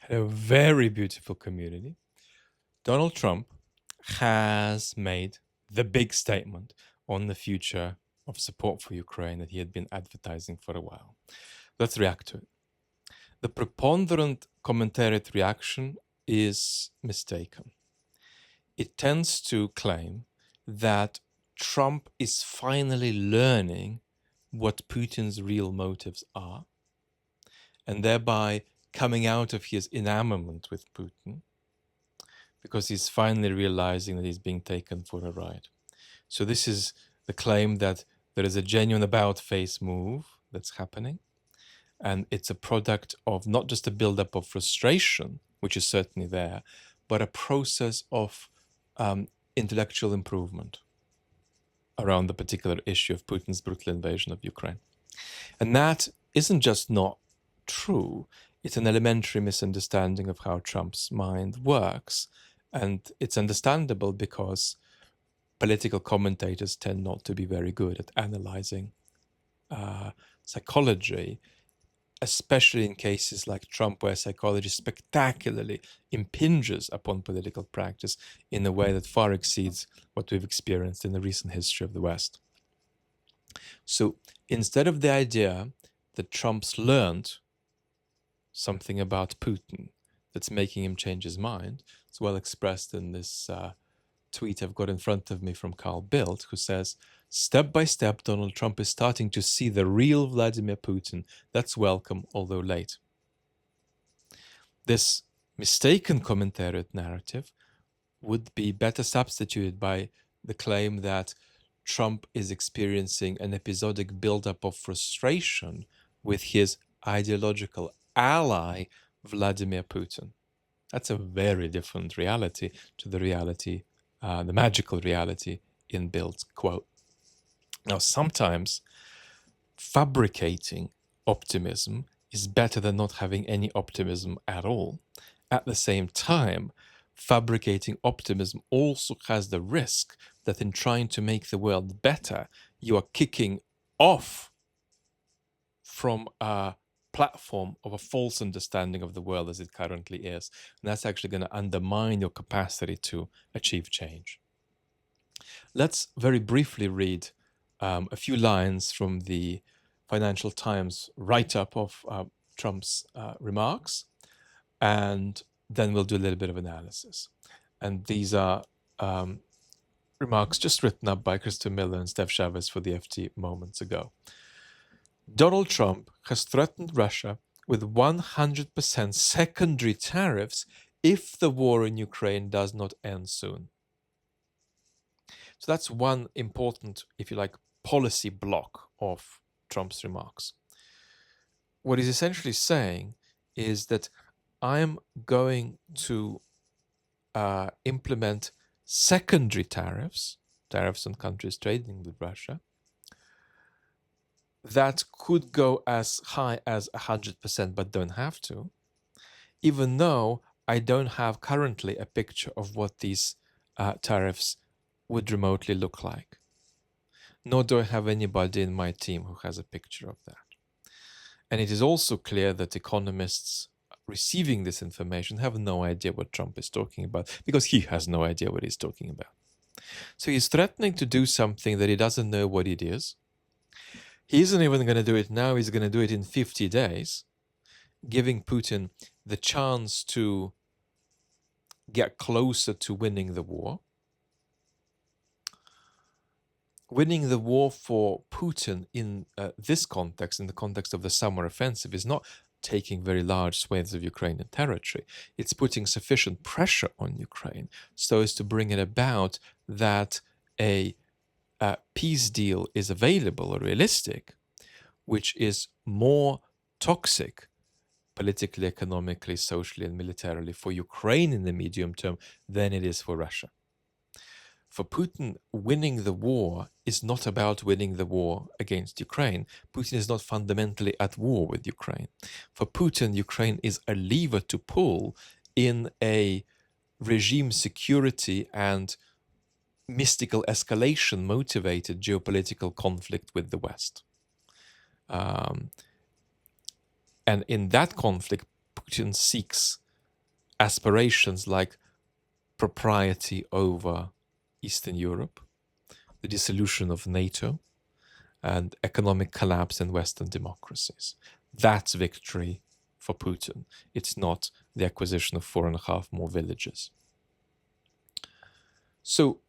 a very beautiful community. Donald Trump has made the big statement on the future of support for Ukraine that he had been advertising for a while. Let's react to it. The preponderant commentariat reaction is mistaken. It tends to claim that Trump is finally learning what Putin's real motives are, and thereby coming out of his enamorment with Putin, because he's finally realizing that he's being taken for a ride. So this is the claim that there is a genuine about-face move that's happening, and it's a product of not just a buildup of frustration, which is certainly there, but a process of intellectual improvement around the particular issue of Putin's brutal invasion of Ukraine. And that isn't just not true, it's an elementary misunderstanding of how Trump's mind works. And it's understandable because political commentators tend not to be very good at analyzing psychology, especially in cases like Trump, where psychology spectacularly impinges upon political practice in a way that far exceeds what we've experienced in the recent history of the West. So instead of the idea that Trump's learned something about Putin that's making him change his mind, it's well expressed in this tweet I've got in front of me from Carl Bildt, who says, "Step by step, Donald Trump is starting to see the real Vladimir Putin. That's welcome, although late." This mistaken commentariat narrative would be better substituted by the claim that Trump is experiencing an episodic buildup of frustration with his ideological ally, Vladimir Putin. That's a very different reality to the reality, the magical reality in Bildt's quote. Now, sometimes fabricating optimism is better than not having any optimism at all. At the same time, fabricating optimism also has the risk that in trying to make the world better, you are kicking off from a platform of a false understanding of the world as it currently is. And that's actually going to undermine your capacity to achieve change. Let's very briefly read a few lines from the Financial Times write-up of Trump's remarks, and then we'll do a little bit of analysis. And these are remarks just written up by Krista Miller and Steph Chavez for the FT moments ago. Donald Trump has threatened Russia with 100% secondary tariffs if the war in Ukraine does not end soon. So that's one important, if you like, policy block of Trump's remarks. What he's essentially saying is that I'm going to implement secondary tariffs on countries trading with Russia, that could go as high as 100%, but don't have to, even though I don't have currently a picture of what these tariffs would remotely look like. Nor do I have anybody in my team who has a picture of that. And it is also clear that economists receiving this information have no idea what Trump is talking about, because he has no idea what he's talking about. So he's threatening to do something that he doesn't know what it is. He isn't even going to do it now, he's going to do it in 50 days, giving Putin the chance to get closer to winning the war. Winning the war for Putin in this context, in the context of the summer offensive, is not taking very large swathes of Ukrainian territory. It's putting sufficient pressure on Ukraine so as to bring it about that a peace deal is available or realistic, which is more toxic politically, economically, socially, and militarily for Ukraine in the medium term than it is for Russia. For Putin, winning the war is not about winning the war against Ukraine. Putin is not fundamentally at war with Ukraine. For Putin, Ukraine is a lever to pull in a regime security and mystical escalation motivated geopolitical conflict with the West. And in that conflict, Putin seeks aspirations like propriety over Eastern Europe, the dissolution of NATO, and economic collapse in Western democracies. That's victory for Putin. It's not the acquisition of 4.5 more villages. So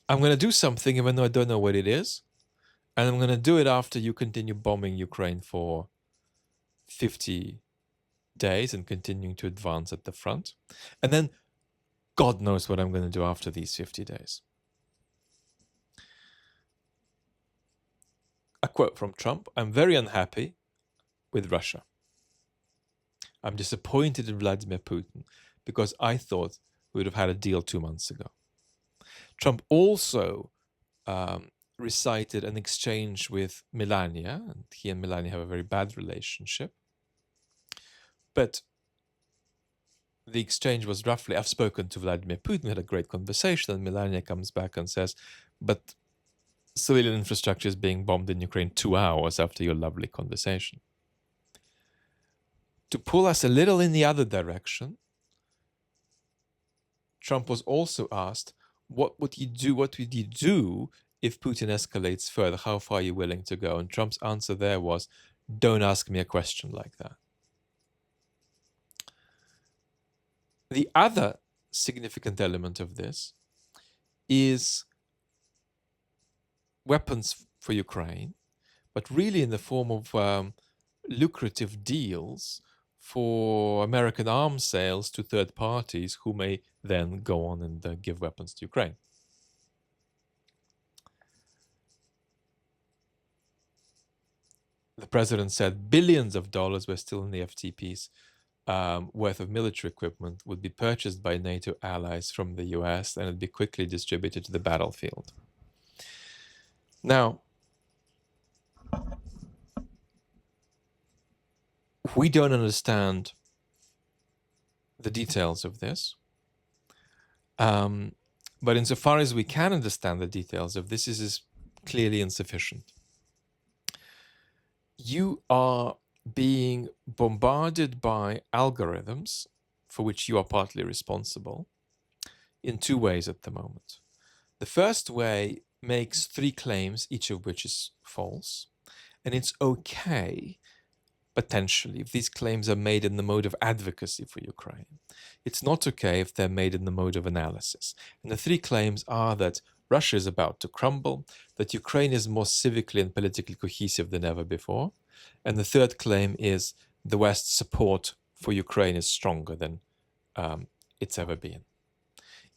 I'm going to do something even though I don't know what it is. And I'm going to do it after you continue bombing Ukraine for 50 days and continuing to advance at the front. And then God knows what I'm going to do after these 50 days. A quote from Trump: "I'm very unhappy with Russia. I'm disappointed in Vladimir Putin because I thought we would have had a deal 2 months ago." Trump also recited an exchange with Melania, and he and Melania have a very bad relationship. But the exchange was roughly, "I've spoken to Vladimir Putin, had a great conversation," and Melania comes back and says, "But civilian infrastructure is being bombed in Ukraine 2 hours after your lovely conversation." To pull us a little in the other direction, Trump was also asked, what would you do if Putin escalates further? How far are you willing to go? And Trump's answer there was, "Don't ask me a question like that." The other significant element of this is weapons for Ukraine, but really in the form of lucrative deals for American arms sales to third parties who may then go on and give weapons to Ukraine. The president said billions of dollars were still in the FTP's worth of military equipment would be purchased by NATO allies from the US and it'd be quickly distributed to the battlefield. Now, we don't understand the details of this, but insofar as we can understand the details of this, is clearly insufficient. You are being bombarded by algorithms for which you are partly responsible in 2 ways at the moment. The first way makes 3 claims, each of which is false, and it's okay, potentially, if these claims are made in the mode of advocacy for Ukraine. It's not okay if they're made in the mode of analysis. And the 3 claims are that Russia is about to crumble, that Ukraine is more civically and politically cohesive than ever before, and the third claim is the West's support for Ukraine is stronger than it's ever been.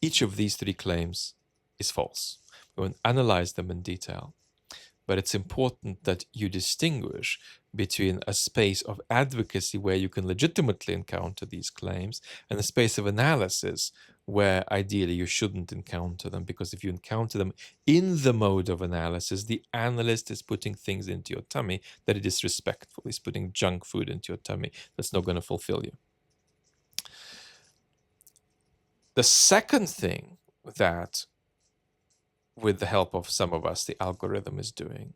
Each of these 3 claims is false. We won't analyze them in detail, but it's important that you distinguish between a space of advocacy where you can legitimately encounter these claims and a space of analysis where ideally you shouldn't encounter them, because if you encounter them in the mode of analysis, the analyst is putting things into your tummy that are disrespectful. He's putting junk food into your tummy that's not going to fulfill you. The second thing that, with the help of some of us, the algorithm is doing,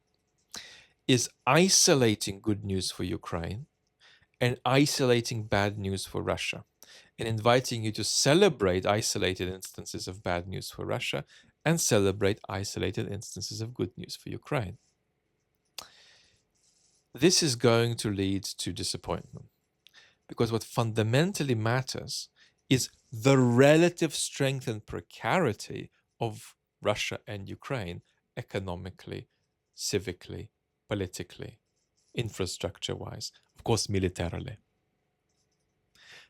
is isolating good news for Ukraine and isolating bad news for Russia, and inviting you to celebrate isolated instances of bad news for Russia and celebrate isolated instances of good news for Ukraine. This is going to lead to disappointment, because what fundamentally matters is the relative strength and precarity of Russia and Ukraine economically, civically, politically, infrastructure-wise, of course, militarily.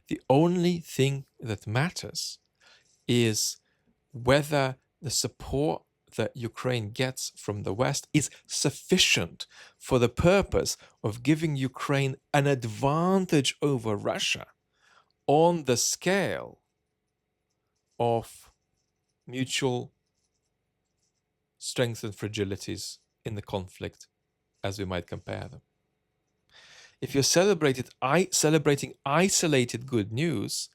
The only thing that matters is whether the support that Ukraine gets from the West is sufficient for the purpose of giving Ukraine an advantage over Russia on the scale of mutual strengths and fragilities in the conflict as we might compare them. If you're celebrating isolated good news,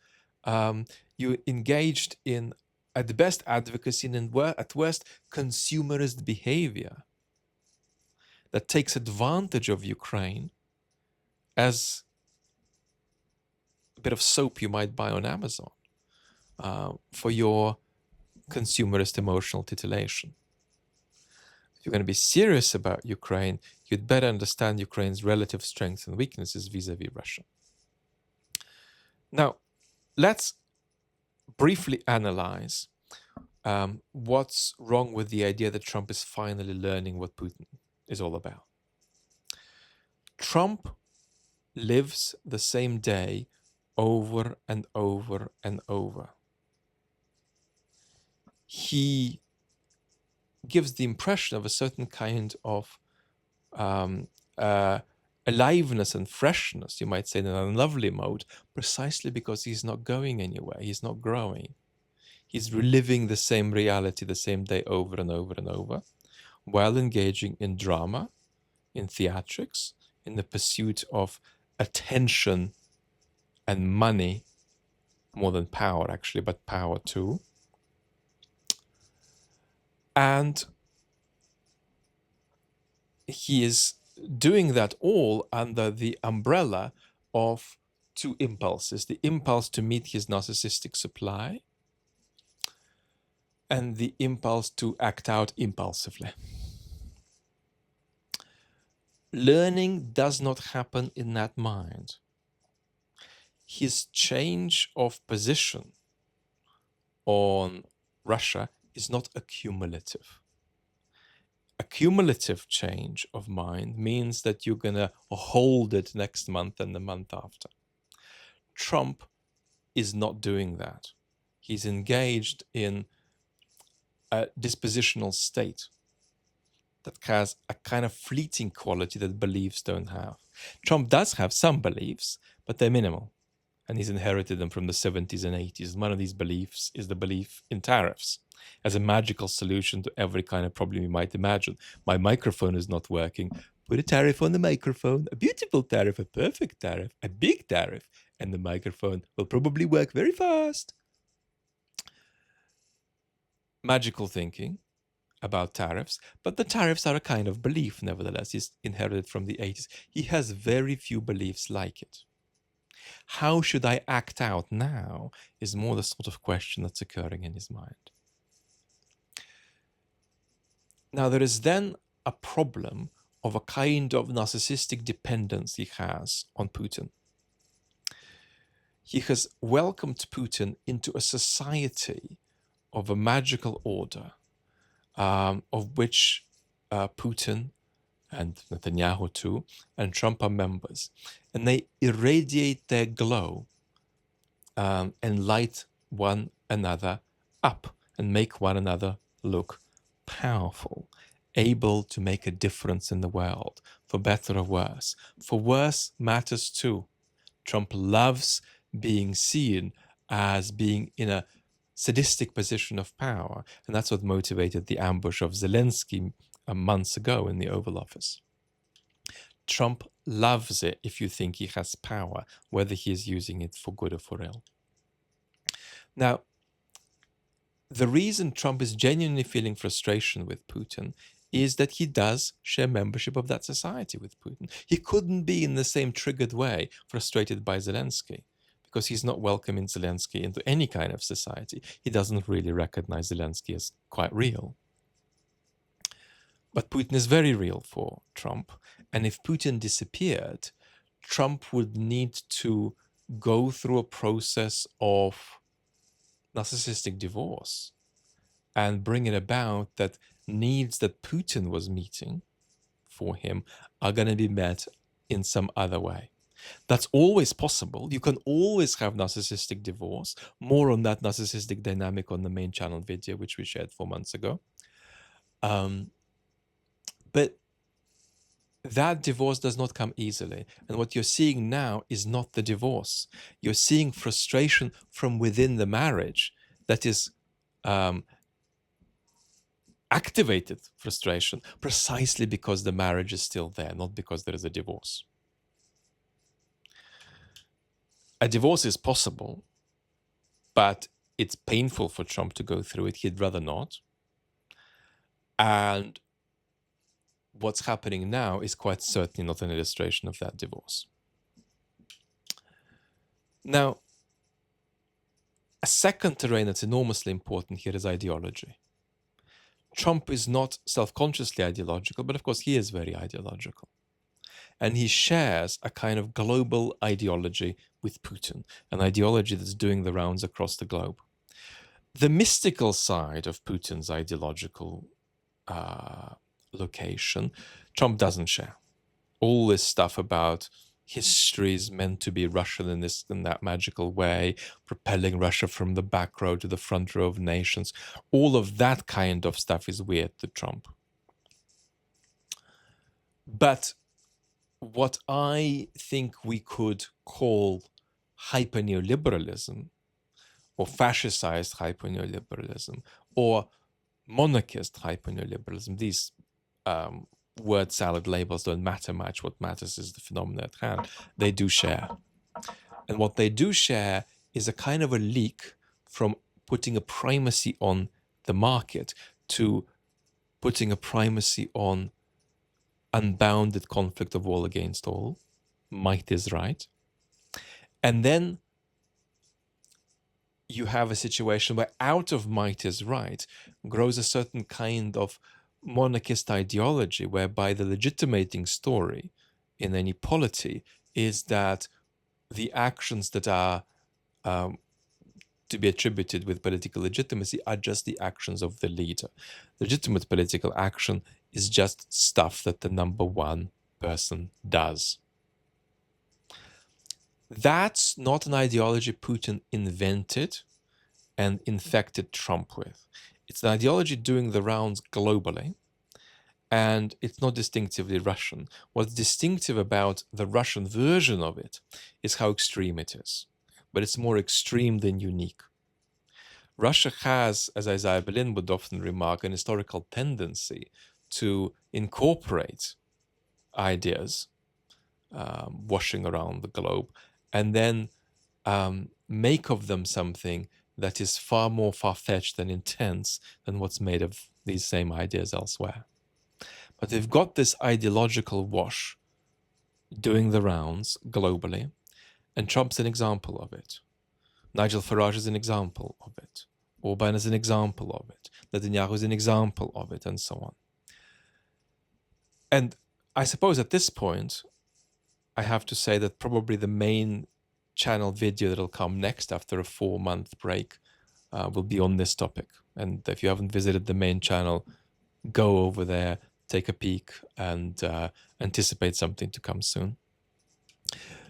you're engaged in, at best, advocacy, and at worst, consumerist behavior that takes advantage of Ukraine as a bit of soap you might buy on Amazon for your consumerist emotional titillation. If you're going to be serious about Ukraine, you'd better understand Ukraine's relative strengths and weaknesses vis-a-vis Russia. Now, let's briefly analyze what's wrong with the idea that Trump is finally learning what Putin is all about. Trump lives the same day over and over and over. He gives the impression of a certain kind of aliveness and freshness, you might say, in an unlovely mode, precisely because he's not going anywhere, he's not growing. He's reliving the same reality the same day over and over and over, while engaging in drama, in theatrics, in the pursuit of attention and money, more than power actually, but power too. And he is doing that all under the umbrella of two impulses: the impulse to meet his narcissistic supply and the impulse to act out impulsively. Learning does not happen in that mind. His change of position on Russia is not accumulative. A cumulative change of mind means that you're going to hold it next month and the month after. Trump is not doing that. He's engaged in a dispositional state that has a kind of fleeting quality that beliefs don't have. Trump does have some beliefs, but they're minimal. And he's inherited them from the 70s and 80s. And one of these beliefs is the belief in tariffs as a magical solution to every kind of problem you might imagine. My microphone is not working. Put a tariff on the microphone, a beautiful tariff, a perfect tariff, a big tariff, and the microphone will probably work very fast. Magical thinking about tariffs, but the tariffs are a kind of belief, nevertheless. He's inherited from the 80s. He has very few beliefs like it. How should I act out now is more the sort of question that's occurring in his mind. Now, there is then a problem of a kind of narcissistic dependence he has on Putin. He has welcomed Putin into a society of a magical order, of which Putin and Netanyahu too, and Trump are members. And they irradiate their glow and light one another up and make one another look powerful, able to make a difference in the world, for better or worse. For worse matters too. Trump loves being seen as being in a sadistic position of power, and that's what motivated the ambush of Zelensky months ago in the Oval Office. Trump loves it if you think he has power, whether he is using it for good or for ill. Now, the reason Trump is genuinely feeling frustration with Putin is that he does share membership of that society with Putin. He couldn't be in the same triggered way frustrated by Zelensky, because he's not welcoming Zelensky into any kind of society. He doesn't really recognize Zelensky as quite real. But Putin is very real for Trump. And if Putin disappeared, Trump would need to go through a process of narcissistic divorce and bring it about that needs that Putin was meeting for him are going to be met in some other way. That's always possible. You can always have narcissistic divorce. More on that narcissistic dynamic on the main channel video, which we shared 4 months ago. But that divorce does not come easily. And what you're seeing now is not the divorce. You're seeing frustration from within the marriage that is activated frustration precisely because the marriage is still there, not because there is a divorce. A divorce is possible, but it's painful for Trump to go through it. He'd rather not. And what's happening now is quite certainly not an illustration of that divorce. Now, a second terrain that's enormously important here is ideology. Trump is not self-consciously ideological, but of course he is very ideological. And he shares a kind of global ideology with Putin, an ideology that's doing the rounds across the globe. The mystical side of Putin's ideological location, Trump doesn't share. All this stuff about history is meant to be Russian in this and that magical way, propelling Russia from the back row to the front row of nations. All of that kind of stuff is weird to Trump. But what I think we could call hyper-neoliberalism, or fascicized hyper-neoliberalism, or monarchist hyper-neoliberalism, these word salad labels don't matter much. What matters is the phenomena at hand. They do share. And what they do share is a kind of a leak from putting a primacy on the market to putting a primacy on unbounded conflict of all against all. Might is right. And then you have a situation where out of might is right grows a certain kind of monarchist ideology whereby the legitimating story in any polity is that the actions that are to be attributed with political legitimacy are just the actions of the leader. Legitimate political action is just stuff that the number one person does. That's not an ideology Putin invented and infected Trump with. It's an ideology doing the rounds globally, and it's not distinctively Russian. What's distinctive about the Russian version of it is how extreme it is, but it's more extreme than unique. Russia has, as Isaiah Berlin would often remark, an historical tendency to incorporate ideas washing around the globe and then make of them something that is far more far-fetched and intense than what's made of these same ideas elsewhere. But they've got this ideological wash doing the rounds globally, and Trump's an example of it. Nigel Farage is an example of it. Orban is an example of it. Netanyahu is an example of it, and so on. And I suppose at this point, I have to say that probably the main channel video that'll come next after a 4-month break will be on this topic. And if you haven't visited the main channel, go over there, take a peek, and anticipate something to come soon.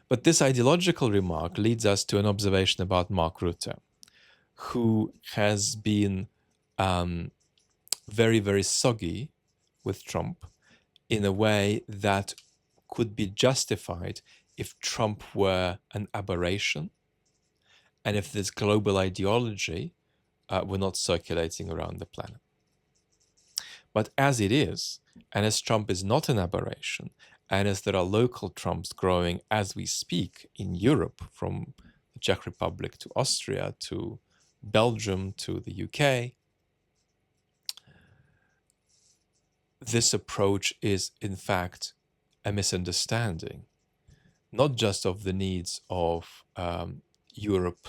But this ideological remark leads us to an observation about Mark Rutte, who has been very, very soggy with Trump in a way that could be justified if Trump were an aberration and if this global ideology were not circulating around the planet. But as it is, and as Trump is not an aberration, and as there are local Trumps growing as we speak in Europe, from the Czech Republic to Austria to Belgium to the UK, this approach is in fact a misunderstanding, not just of the needs of Europe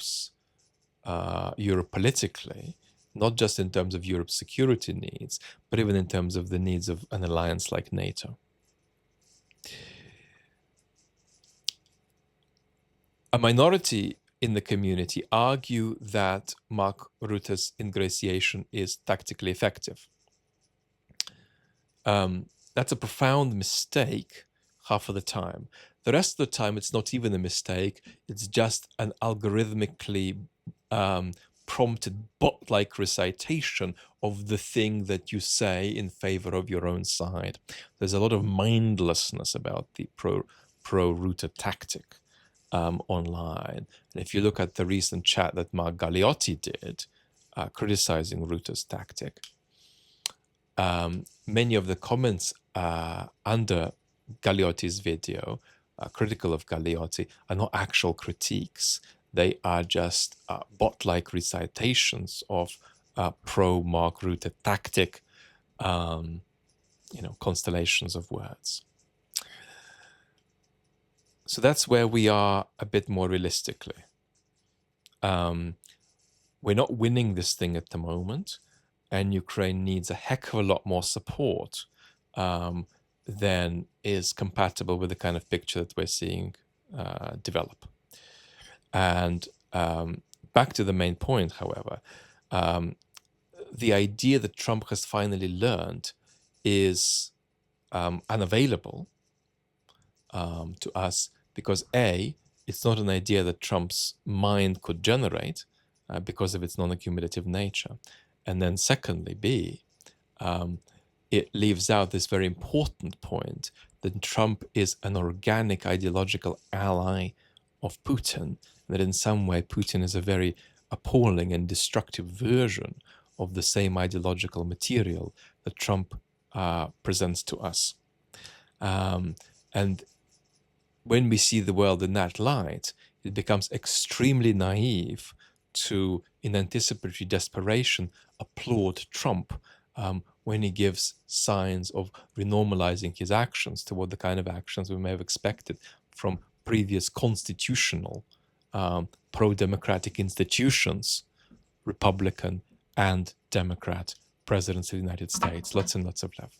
politically, not just in terms of Europe's security needs, but even in terms of the needs of an alliance like NATO. A minority in the community argue that Mark Rutte's ingratiation is tactically effective. That's a profound mistake half of the time. The rest of the time, it's not even a mistake. It's just an algorithmically prompted bot-like recitation of the thing that you say in favor of your own side. There's a lot of mindlessness about the pro-Rutte tactic online. And if you look at the recent chat that Mark Galeotti did, criticizing Rutte's tactic, many of the comments under Galeotti's video, critical of Galeotti, are not actual critiques. They are just bot-like recitations of pro-Mark Rutte tactic, constellations of words. So that's where we are a bit more realistically. Um, we're not winning this thing at the moment, and Ukraine needs a heck of a lot more support than is compatible with the kind of picture that we're seeing develop. And back to the main point, however, the idea that Trump has finally learned is unavailable to us because A, it's not an idea that Trump's mind could generate because of its non-accumulative nature. And then secondly, B, it leaves out this very important point that Trump is an organic ideological ally of Putin, that in some way Putin is a very appalling and destructive version of the same ideological material that Trump presents to us. And when we see the world in that light, it becomes extremely naive to, in anticipatory desperation, applaud Trump when he gives signs of renormalizing his actions toward the kind of actions we may have expected from previous constitutional pro-democratic institutions, Republican and Democrat presidents of the United States. Lots and lots of love.